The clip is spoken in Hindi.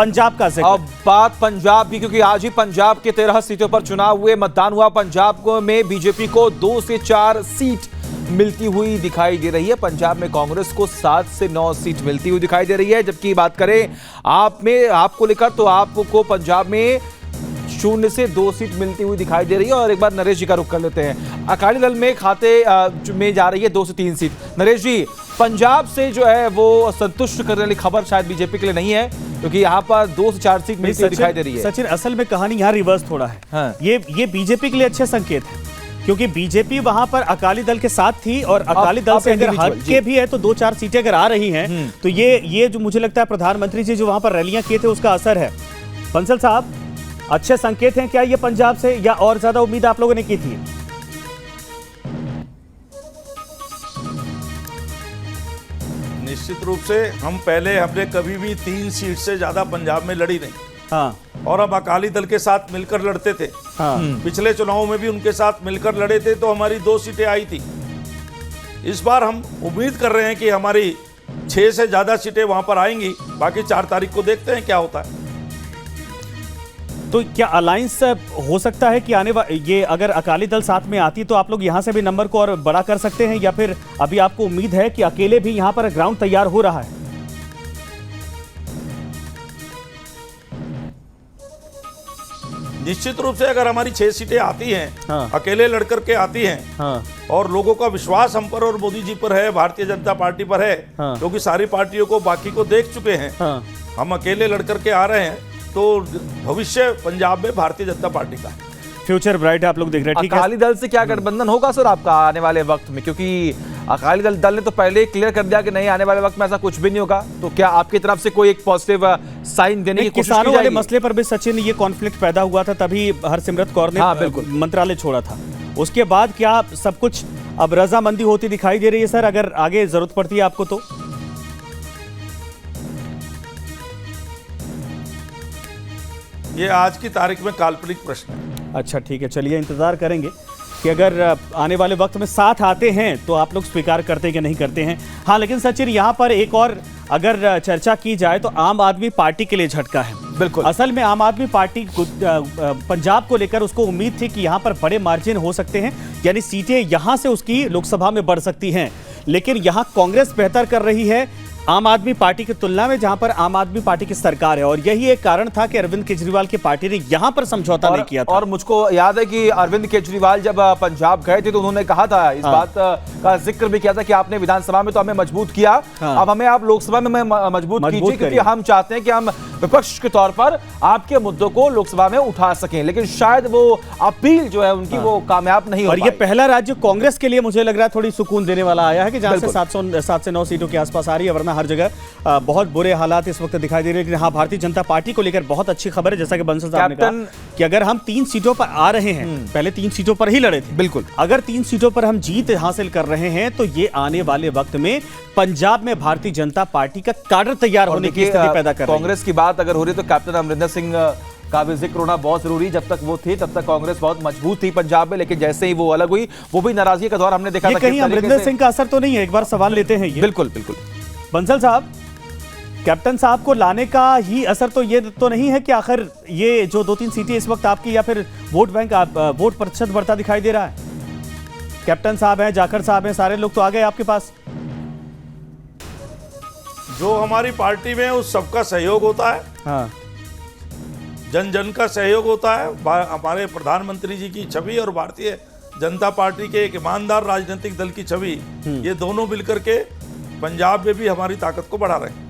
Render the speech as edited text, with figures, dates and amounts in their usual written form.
पंजाब का जिक्र। अब बात पंजाब की, क्योंकि आज ही पंजाब के 13 सीटों पर चुनाव हुए, मतदान हुआ। पंजाब में बीजेपी को 2 से 4 सीट मिलती हुई दिखाई दे रही है। पंजाब में कांग्रेस को 7 से 9 सीट मिलती हुई दिखाई दे रही है। जबकि बात करें आपको लेकर, तो आपको पंजाब में 0 से 2 सीट मिलती हुई दिखाई दे रही है। और एक बार नरेश जी का रुख कर लेते हैं। अकाली दल में खाते में जा रही है 2 से 3 सीट। नरेश जी, पंजाब से जो है वो संतुष्ट करने वाली खबर शायद बीजेपी के लिए नहीं है, क्योंकि यहाँ पर 2 से 4 सीट मिलती हुई दिखाई दे रही है। सचिन, असल में कहानी यहाँ रिवर्स थोड़ा है। हाँ। ये बीजेपी के लिए अच्छे संकेत है, क्योंकि बीजेपी वहां पर अकाली दल के साथ थी, और अकाली दल से अगर हट के भी है तो 2-4 सीटें अगर आ रही हैं तो ये जो मुझे लगता है प्रधानमंत्री जी जो वहां पर रैलियां किए थे उसका असर है। बंसल साहब, अच्छे संकेत हैं क्या ये पंजाब से, या और ज्यादा उम्मीद आप लोगों ने की थी? निश्चित रूप से हमने कभी भी 3 सीट से ज्यादा पंजाब में लड़ी नहीं। हाँ। और अब अकाली दल के साथ मिलकर लड़ते थे। हाँ। पिछले चुनाव में भी उनके साथ मिलकर लड़े थे तो हमारी 2 सीटें आई थी। इस बार हम उम्मीद कर रहे हैं कि हमारी 6 से ज्यादा सीटें वहां पर आएंगी। बाकी 4 तारीख को देखते हैं क्या होता है। तो क्या अलायंस हो सकता है कि ये अगर अकाली दल साथ में आती तो आप लोग यहां से भी नंबर को और बड़ा कर सकते हैं, या फिर अभी आपको उम्मीद है कि अकेले भी यहां पर ग्राउंड तैयार हो रहा है? निश्चित रूप से अगर हमारी 6 सीटें आती हैं, हाँ। अकेले लड़कर के आती हैं, हाँ। और लोगों का विश्वास हम पर और मोदी जी पर है, भारतीय जनता पार्टी पर है, हाँ। क्योंकि सारी पार्टियों को बाकी को देख चुके हैं। हाँ। हम अकेले लड़कर के आ रहे हैं, तो भविष्य पंजाब में भारतीय जनता पार्टी का फ्यूचर ब्राइट आप लोग देख रहे हैं। ठीक है, अकाली दल से क्या गठबंधन होगा सर आपका आने वाले वक्त में? क्योंकि अकाली दल ने तो पहले क्लियर कर दिया कि नहीं, आने वाले वक्त में ऐसा कुछ भी नहीं होगा। तो क्या आपकी तरफ से कोई एक पॉजिटिव साइन देने की कोशिश की किसानों वाले जाएगी? मसले पर भी सचिन ये कॉन्फ्लिक्ट पैदा हुआ था, तभी हरसिमरत कौर ने मंत्रालय छोड़ा था। उसके बाद क्या सब कुछ अब रजामंदी होती दिखाई दे रही है सर, अगर आगे जरूरत पड़ती है आपको तो? ये आज की तारीख में काल्पनिक प्रश्न है। अच्छा ठीक है, चलिए इंतजार करेंगे कि अगर आने वाले वक्त में साथ आते हैं तो आप लोग स्वीकार करते हैं कि नहीं करते हैं। हाँ, लेकिन सचिन यहाँ पर एक और अगर चर्चा की जाए तो आम आदमी पार्टी के लिए झटका है। बिल्कुल। असल में आम आदमी पार्टी पंजाब को लेकर उसको उम्मीद थी कि यहाँ पर बड़े मार्जिन हो सकते हैं, यानी सीटें यहाँ से उसकी लोकसभा में बढ़ सकती हैं। लेकिन यहाँ कांग्रेस बेहतर कर रही है आम आदमी पार्टी की तुलना में, जहां पर आम आदमी पार्टी की सरकार है, और यही एक कारण था कि अरविंद केजरीवाल की पार्टी ने यहां पर समझौता नहीं किया था। और मुझको याद है कि अरविंद केजरीवाल जब पंजाब गए थे तो उन्होंने कहा था, इस बात का जिक्र भी किया था कि आपने विधानसभा में तो हमें मजबूत किया, अब हमें आप लोकसभा में मजबूत कीजिए, क्योंकि हम चाहते हैं कि हम विपक्ष के तौर पर आपके मुद्दों को लोकसभा में उठा सकें। लेकिन शायद वो अपील जो है उनकी वो कामयाब नहीं हो पाई। और ये पहला राज्य कांग्रेस के लिए मुझे लग रहा है थोड़ी सुकून देने वाला आया है कि जहां से 7 से 9 सीटों के आसपास आ रही है, वरना हर जगह बहुत बुरे हालात इस वक्त दिखाई दे रहे हैं। लेकिन हाँ, भारतीय जनता पार्टी को लेकर बहुत अच्छी खबर है, जैसा कि बंसल साहब ने कहा कि अगर हम 3 सीटों पर आ रहे हैं, पहले 3 सीटों पर ही लड़े थे, बिल्कुल, अगर 3 सीटों पर हम जीत हासिल कर रहे हैं तो ये आने वाले वक्त में पंजाब में भारतीय जनता पार्टी का काडर तैयार होने की स्थिति पैदा कर रही है। कांग्रेस की बात अगर हो रही है तो कैप्टन अमरिंदर सिंह का भी जिक्र होना बहुत जरूरी। जब तक वो थे तब तक कांग्रेस बहुत मजबूत थी पंजाब में, लेकिन जैसे ही वो अलग हुई, वो भी नाराजगी का दौर हमने देखा था। कहीं अमरिंदर सिंह का असर तो नहीं है? एक बार सवाल लेते हैं ये। बिल्कुल बिल्कुल। बंसल साहब, कैप्टन साहब को लाने का ही असर तो ये तो नहीं है कि आखिर ये जो 2-3 सीटें इस वक्त आपकी, या फिर वोट बैंक वोट प्रतिशत बढ़ता दिखाई दे रहा है? कैप्टन साहब हैं, जाखड़ साहब हैं, सारे लोग तो आ गए आपके पास। जो हमारी पार्टी में उस सबका सहयोग होता है। हाँ। जन जन का सहयोग होता है। हमारे प्रधानमंत्री जी की छवि और भारतीय जनता पार्टी के एक ईमानदार राजनीतिक दल की छवि, ये दोनों मिलकर के पंजाब में भी हमारी ताकत को बढ़ा रहे हैं।